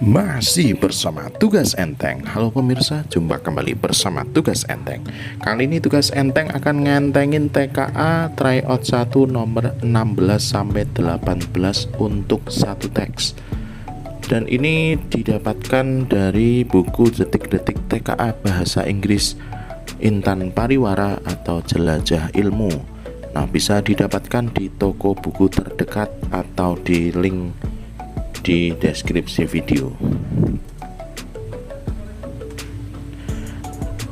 Masih bersama Tugas Enteng. Halo pemirsa, jumpa kembali bersama Tugas Enteng. Kali ini Tugas Enteng akan ngentengin TKA tryout 1 nomor 16 sampai 18 untuk satu teks. Dan ini didapatkan dari buku Detik-detik TKA Bahasa Inggris Intan Pariwara atau Jelajah Ilmu. Nah, bisa didapatkan di toko buku terdekat atau di link di deskripsi video.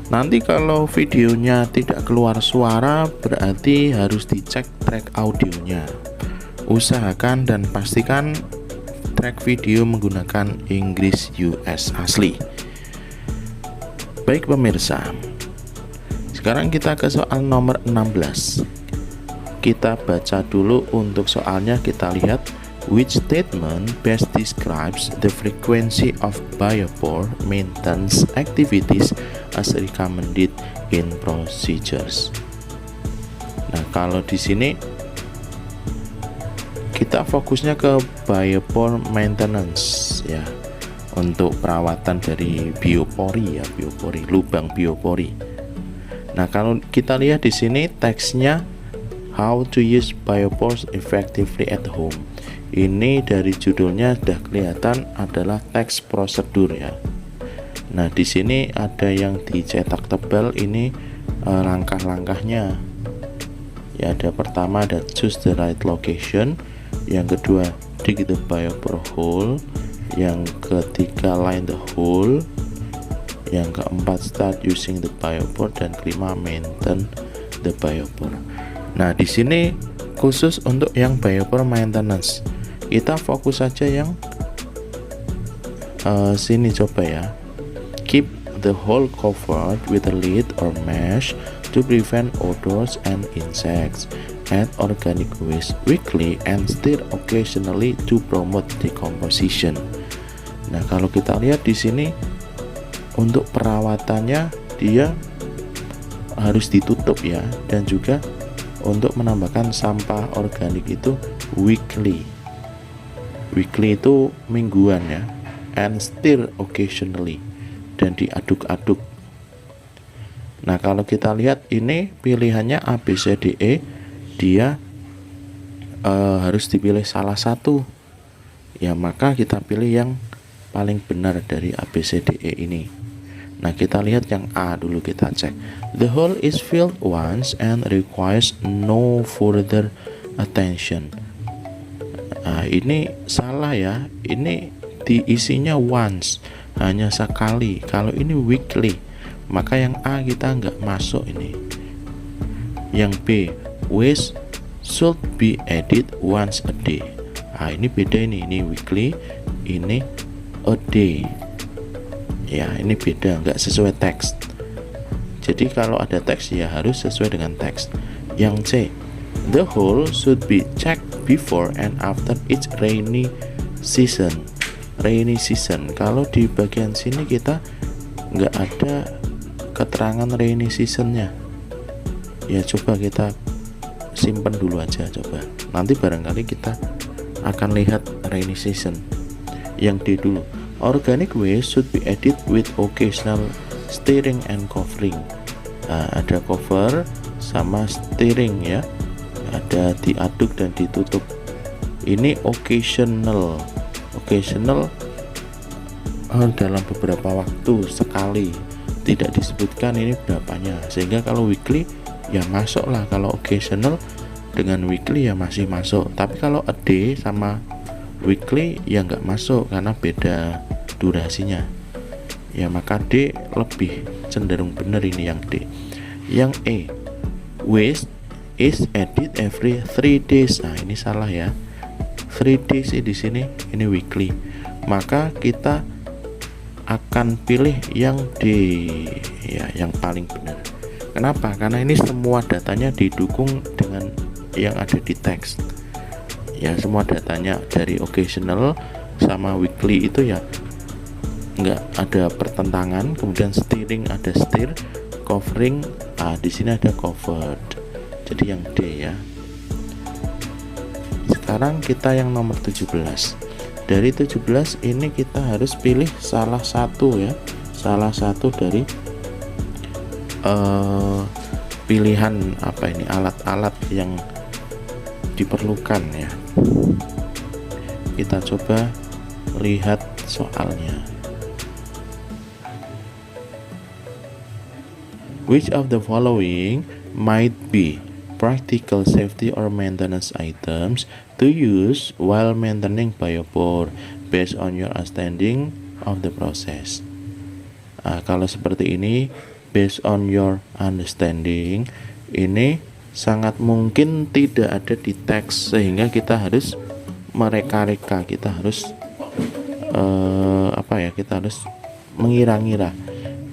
Nanti kalau videonya tidak keluar suara, berarti harus dicek track audionya. Usahakan dan pastikan track video menggunakan Inggris US asli. Baik pemirsa, sekarang kita ke soal nomor 16. Kita baca dulu untuk soalnya, kita lihat. Which statement best describes the frequency of biopore maintenance activities as recommended in procedures? Nah, kalau di sini kita fokusnya ke biopore maintenance ya, untuk perawatan dari biopori ya, biopori, lubang biopori. Nah, kalau kita lihat di sini teksnya how to use biopores effectively at home. Ini dari judulnya sudah kelihatan adalah teks prosedur ya. Nah, di sini ada yang dicetak tebal, ini langkah-langkahnya. Ya, ada pertama ada choose the right location, yang kedua dig the biopore hole, yang ketiga line the hole, yang keempat start using the biopore, dan kelima maintain the biopore. Nah, di sini khusus untuk yang biopore maintenance. Kita fokus saja yang sini coba ya. Keep the hole covered with a lid or mesh to prevent odors and insects. Add organic waste weekly and stir occasionally to promote decomposition. Nah, kalau kita lihat di sini untuk perawatannya dia harus ditutup ya, dan juga untuk menambahkan sampah organik itu weekly. Weekly itu mingguan ya, and stir occasionally, dan diaduk-aduk. Nah, kalau kita lihat ini pilihannya A, B, C, D, E, dia harus dipilih salah satu ya, maka kita pilih yang paling benar dari A, B, C, D, E ini. Nah, kita lihat yang A dulu, kita cek. The hole is filled once and requires no further attention. Nah, ini salah ya, ini diisinya once, hanya sekali. Kalau ini weekly, maka yang A kita nggak masuk ini. Yang B, waste should be added once a day. Nah, ini beda, ini weekly, ini a day ya, ini beda, nggak sesuai teks. Jadi kalau ada teks ya harus sesuai dengan teks. Yang C, the hole should be checked before and after each rainy season. Rainy season, kalau di bagian sini kita nggak ada keterangan rainy seasonnya ya, coba kita simpen dulu aja, coba nanti barangkali kita akan lihat rainy season. Yang D dulu, organic waste should be added with occasional stirring and covering. Nah, ada cover sama stirring ya, ada diaduk dan ditutup. Ini occasional dalam beberapa waktu sekali, tidak disebutkan ini berapanya, sehingga kalau weekly ya masuk lah, kalau occasional dengan weekly ya masih masuk. Tapi kalau a day sama weekly ya nggak masuk karena beda durasinya ya, maka D lebih cenderung benar ini yang D. Yang E, waste is added every 3 days. Nah, ini salah ya, 3 days di sini, ini weekly, maka kita akan pilih yang D ya, yang paling benar. Kenapa? Karena ini semua datanya didukung dengan yang ada di teks ya, semua datanya dari occasional sama weekly itu ya nggak ada pertentangan. Kemudian stirring ada stir, covering di sini ada covered, jadi yang D ya. Sekarang kita yang nomor 17. Dari 17 ini kita harus pilih salah satu ya, salah satu dari pilihan apa ini, alat-alat yang diperlukan ya. Kita coba lihat soalnya. Which of the following might be practical safety or maintenance items to use while maintaining biopore based on your understanding of the process? Kalau seperti ini, based on your understanding, ini sangat mungkin tidak ada di teks, sehingga kita harus mereka-reka, kita harus kita harus mengira-ngira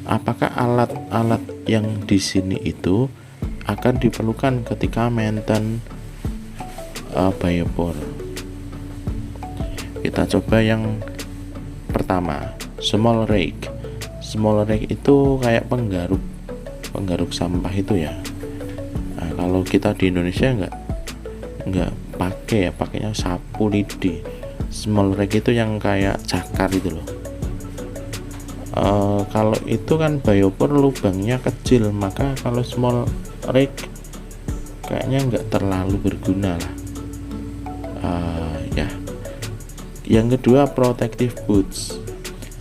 apakah alat-alat yang di sini itu akan diperlukan ketika maintain biopore. Kita coba yang pertama, small rake. Small rake itu kayak penggaruk sampah itu ya. Nah, kalau kita di Indonesia nggak pakai ya, pakainya sapu lidi. Small rake itu yang kayak cakar itu loh. Kalau itu kan biopore lubangnya kecil, maka kalau small rake kayaknya nggak terlalu berguna lah. Ya. Yang kedua, protective boots.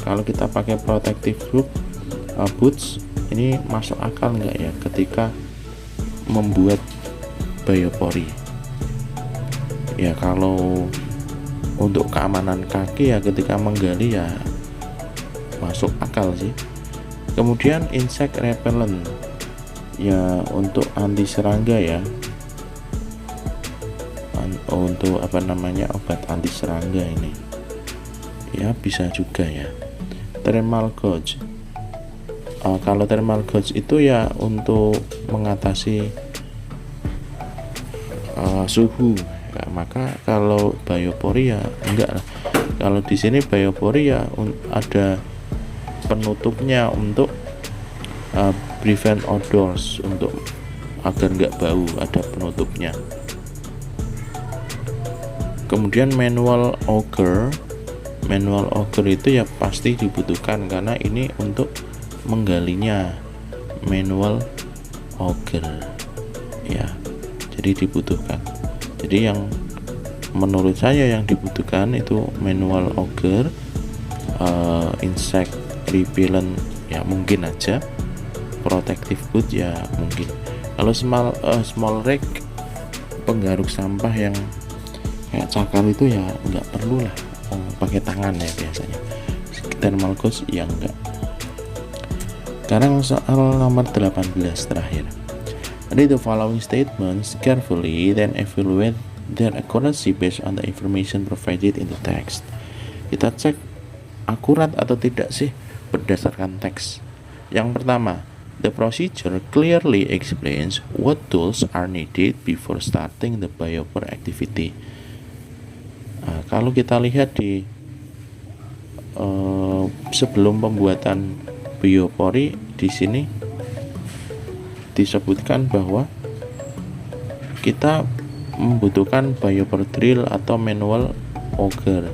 Kalau kita pakai protective boots, ini masuk akal nggak ya ketika membuat biopori? Ya kalau untuk keamanan kaki ya ketika menggali ya masuk akal sih. Kemudian insect repellent, ya untuk anti serangga ya, untuk obat anti serangga ini ya bisa juga ya. Thermal gauge, kalau thermal gauge itu ya untuk mengatasi suhu ya, maka kalau biopori ya enggak lah. Kalau di sini biopori ya ada penutupnya untuk prevent odors, untuk agar nggak bau, ada penutupnya. Kemudian manual auger itu ya pasti dibutuhkan karena ini untuk menggalinya, manual auger ya, jadi dibutuhkan. Jadi yang menurut saya yang dibutuhkan itu manual auger, insect repellent ya mungkin aja, protective boot ya mungkin. Kalau small rake, penggaruk sampah yang kayak cakar itu ya nggak perlu lah, pakai tangan ya biasanya. Thermal gauge ya enggak. Sekarang soal nomor 18 terakhir. Read the following statements carefully, then evaluate their accuracy based on the information provided in the text. Kita cek akurat atau tidak sih berdasarkan teks. Yang pertama, the procedure clearly explains what tools are needed before starting the biopore activity. Kalau kita lihat di sebelum pembuatan biopori, di sini disebutkan bahwa kita membutuhkan biopore drill atau manual auger.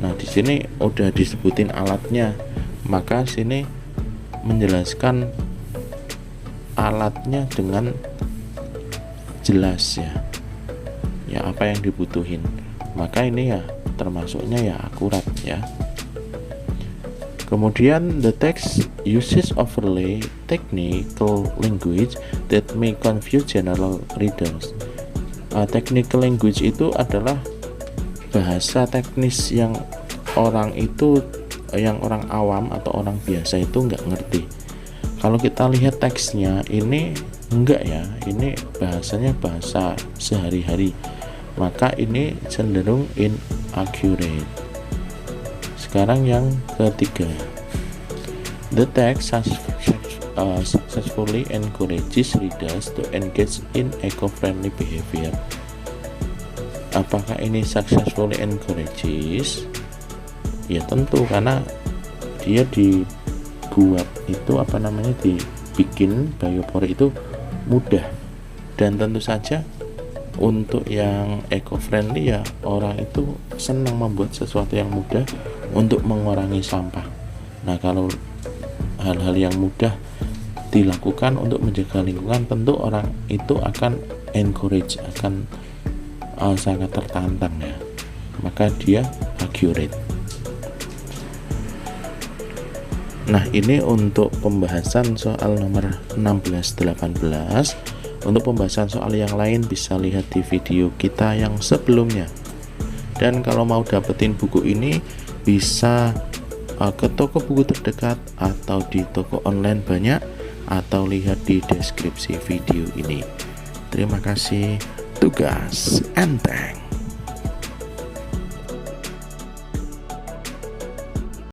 Nah, di sini udah disebutin alatnya, maka sini menjelaskan alatnya dengan jelas ya. Ya apa yang dibutuhin. Maka ini ya termasuknya ya akurat ya. Kemudian the text uses overlay technical language that may confuse general readers. Technical language itu adalah bahasa teknis yang orang awam atau orang biasa itu nggak ngerti. Kalau kita lihat teksnya ini enggak ya, ini bahasanya bahasa sehari-hari, maka ini cenderung inaccurate. Sekarang yang ketiga, the text successfully encourages readers to engage in eco-friendly behavior. Apakah ini successfully encourages? Ya tentu, karena dia dibuat itu dibikin biopori itu mudah, dan tentu saja untuk yang eco-friendly ya orang itu senang membuat sesuatu yang mudah untuk mengurangi sampah. Nah, kalau hal-hal yang mudah dilakukan untuk menjaga lingkungan, tentu orang itu akan encourage, akan sangat tertantang ya, maka dia accurate. Nah, ini untuk pembahasan soal nomor 16-18. Untuk pembahasan soal yang lain bisa lihat di video kita yang sebelumnya. Dan kalau mau dapetin buku ini bisa ke toko buku terdekat atau di toko online banyak, atau lihat di deskripsi video ini. Terima kasih. Tugas enteng.